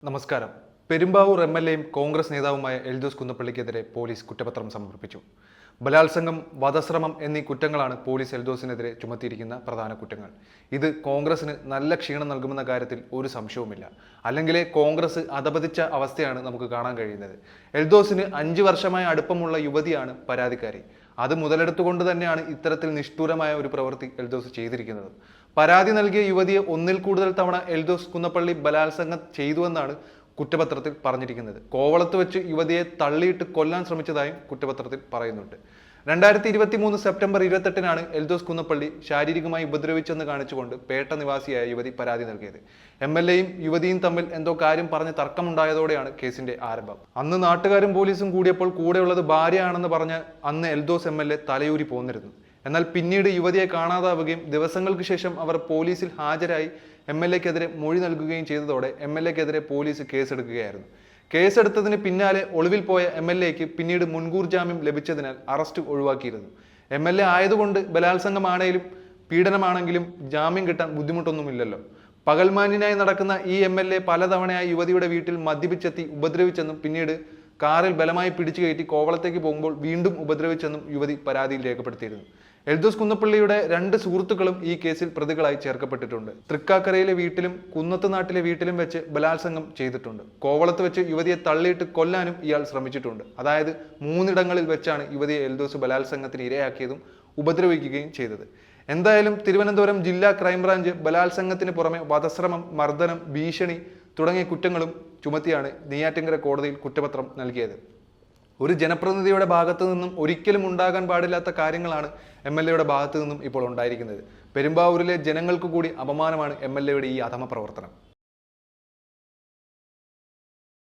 നമസ്കാരം. പെരുമ്പാവൂർ എം.എൽ.എയും കോൺഗ്രസ് നേതാവുമായ എൽദോസ് കുന്നപ്പള്ളിക്കെതിരെ പോലീസ് കുറ്റപത്രം സമർപ്പിച്ചു. ബലാത്സംഗം, വധശ്രമം എന്നീ കുറ്റങ്ങളാണ് പോലീസ് എൽദോസിനെതിരെ ചുമത്തിയിരിക്കുന്ന പ്രധാന കുറ്റങ്ങൾ. ഇത് കോൺഗ്രസിന് നല്ല ക്ഷീണം നൽകുമെന്ന കാര്യത്തിൽ ഒരു സംശയവുമില്ല. അല്ലെങ്കിലേ കോൺഗ്രസ് അധപതിച്ച അവസ്ഥയാണ് നമുക്ക് കാണാൻ കഴിയുന്നത്. എൽദോസിന് 5 വർഷമായ അടുപ്പമുള്ള യുവതിയാണ് പരാതിക്കാരി. അത് മുതലെടുത്തുകൊണ്ട് തന്നെയാണ് ഇത്തരത്തിൽ നിഷ്ഠൂരമായ ഒരു പ്രവൃത്തി എൽദോസ് ചെയ്തിരിക്കുന്നത്. പരാതി നൽകിയ യുവതിയെ ഒന്നിൽ കൂടുതൽ തവണ എൽദോസ് കുന്നപ്പള്ളി ബലാത്സംഗം ചെയ്തുവെന്നാണ് കുറ്റപത്രത്തിൽ പറഞ്ഞിരിക്കുന്നത്. കോവളത്ത് വെച്ച് യുവതിയെ തള്ളിയിട്ട് കൊല്ലാൻ ശ്രമിച്ചതായും കുറ്റപത്രത്തിൽ പറയുന്നുണ്ട്. 2023 സെപ്റ്റംബർ 28-നാണ് എൽദോസ് കുന്നപ്പള്ളി ശാരീരികമായി ഉപദ്രവിച്ചെന്ന് കാണിച്ചുകൊണ്ട് പേട്ട നിവാസിയായ യുവതി പരാതി നൽകിയത്. എം.എൽ.എയും യുവതിയും തമ്മിൽ എന്തോ കാര്യം പറഞ്ഞ് തർക്കമുണ്ടായതോടെയാണ് കേസിന്റെ ആരംഭം. അന്ന് നാട്ടുകാരും പോലീസും കൂടിയപ്പോൾ കൂടെയുള്ളത് ഭാര്യയാണെന്ന് പറഞ്ഞ് അന്ന് എൽദോസ് എം.എൽ.എ തലയൂരി പോന്നിരുന്നു. എന്നാൽ പിന്നീട് യുവതിയെ കാണാതാവുകയും ദിവസങ്ങൾക്ക് ശേഷം അവർ പോലീസിൽ ഹാജരായി എം.എൽ.എക്കെതിരെ മൊഴി നൽകുകയും ചെയ്തതോടെ എം.എൽ.എക്കെതിരെ പോലീസ് കേസെടുക്കുകയായിരുന്നു. കേസെടുത്തതിന് പിന്നാലെ ഒളിവിൽ പോയ എം.എൽ.എക്ക് പിന്നീട് മുൻകൂർ ജാമ്യം ലഭിച്ചതിനാൽ അറസ്റ്റ് ഒഴിവാക്കിയിരുന്നു. എം.എൽ.എ ആയതുകൊണ്ട് ബലാത്സംഗമാണെങ്കിലും പീഡനമാണെങ്കിലും ജാമ്യം കിട്ടാൻ ബുദ്ധിമുട്ടൊന്നുമില്ലല്ലോ. പകൽമാന്യനായി നടക്കുന്ന ഈ എം.എൽ.എ പലതവണയായി യുവതിയുടെ വീട്ടിൽ മദ്യപിച്ചെത്തി ഉപദ്രവിച്ചെന്നും പിന്നീട് കാറിൽ ബലമായി പിടിച്ചു കയറ്റി കോവളത്തേക്ക് പോകുമ്പോൾ വീണ്ടും ഉപദ്രവിച്ചെന്നും യുവതി പരാതിയിൽ രേഖപ്പെടുത്തിയിരുന്നു. എൽദോസ് കുന്നപ്പള്ളിയുടെ 2 സുഹൃത്തുക്കളും ഈ കേസിൽ പ്രതികളായി ചേർക്കപ്പെട്ടിട്ടുണ്ട്. തൃക്കാക്കരയിലെ വീട്ടിലും കുന്നത്ത് നാട്ടിലെ വീട്ടിലും വെച്ച് ബലാത്സംഗം ചെയ്തിട്ടുണ്ട്. കോവളത്ത് വെച്ച് യുവതിയെ തള്ളിയിട്ട് കൊല്ലാനും ഇയാൾ ശ്രമിച്ചിട്ടുണ്ട്. അതായത് 3 ഇടങ്ങളിൽ വെച്ചാണ് യുവതിയെ എൽദോസ് ബലാത്സംഗത്തിന് ഇരയാക്കിയതും ഉപദ്രവിക്കുകയും ചെയ്തത്. എന്തായാലും തിരുവനന്തപുരം ജില്ലാ ക്രൈംബ്രാഞ്ച് ബലാത്സംഗത്തിന് പുറമെ വധശ്രമം, മർദ്ദനം, ഭീഷണി തുടങ്ങിയ കുറ്റങ്ങളും ചുമത്തിയാണ് നെയ്യാറ്റിൻകര കോടതിയിൽ കുറ്റപത്രം നൽകിയത്. ഒരു ജനപ്രതിനിധിയുടെ ഭാഗത്തു നിന്നും ഒരിക്കലും ഉണ്ടാകാൻ പാടില്ലാത്ത കാര്യങ്ങളാണ് എം.എൽ.എയുടെ ഭാഗത്തു നിന്നും ഇപ്പോൾ ഉണ്ടായിരിക്കുന്നത്. പെരുമ്പാവൂരിലെ ജനങ്ങൾക്ക് കൂടി അപമാനമാണ് എം.എൽ.എയുടെ ഈ അധമ പ്രവർത്തനം.